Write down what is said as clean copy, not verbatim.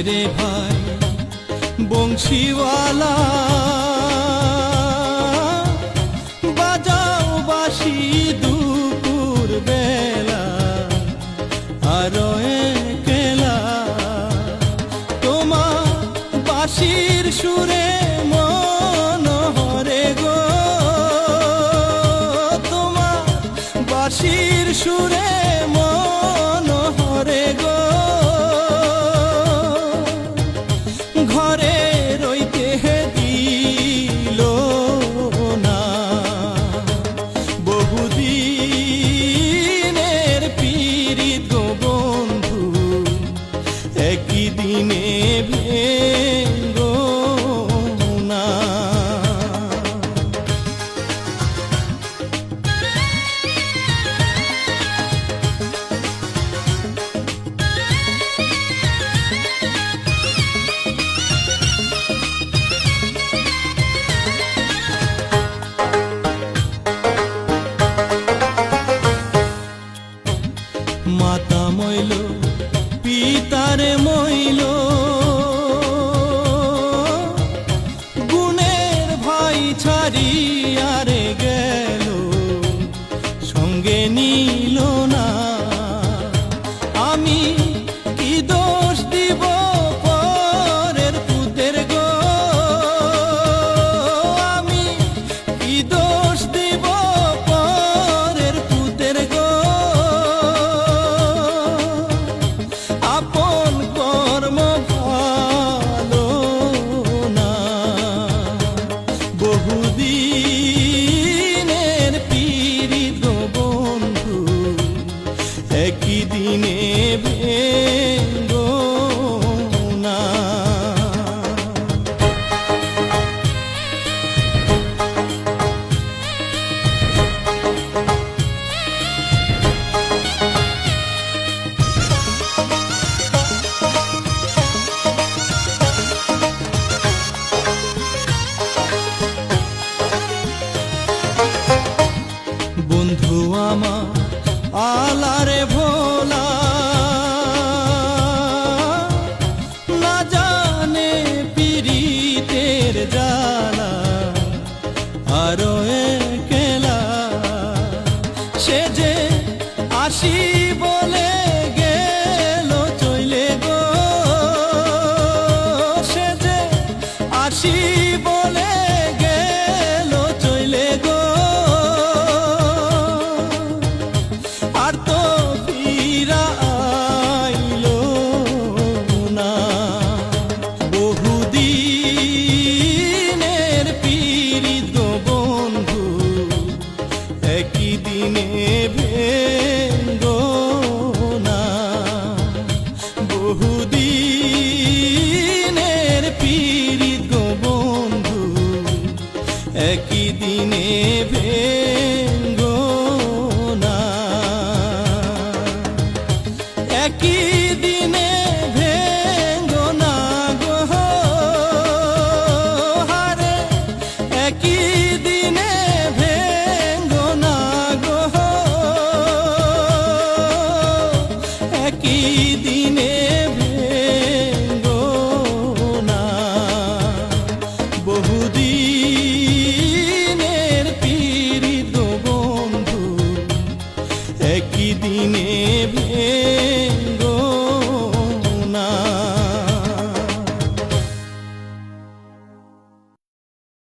রে ভাই বংশীওয়ালা, বাজাও বাঁশি দুপুর বেলা, আর একলা তোমার বাঁশির সুরে মন হরে গো, তোমার বাঁশির সুরে মন হরে গো। ঘরে রইতে দিল না, বহুদিনের পীড়িত গো বন্ধু, একই দিনে ভেঙ্গো না। মাতা মইল পিতারে মইল, গুণের ভাই ছাড়িয়া রে গেল, সঙ্গে নিল না। আমি কি দোষ দিব পরের পুতের গো, আমি কি দোষ দিব পরের পুতের গো। আপন কর্ম ভালো না, বহুদিনের পীড়িত বন্ধু, একই দিনে ভেঙ্গো না। বন্ধু আমার আলারে ভোলা, না জানে পীড়িতের জ্বালা, আরো একলা সে যে আসি বলে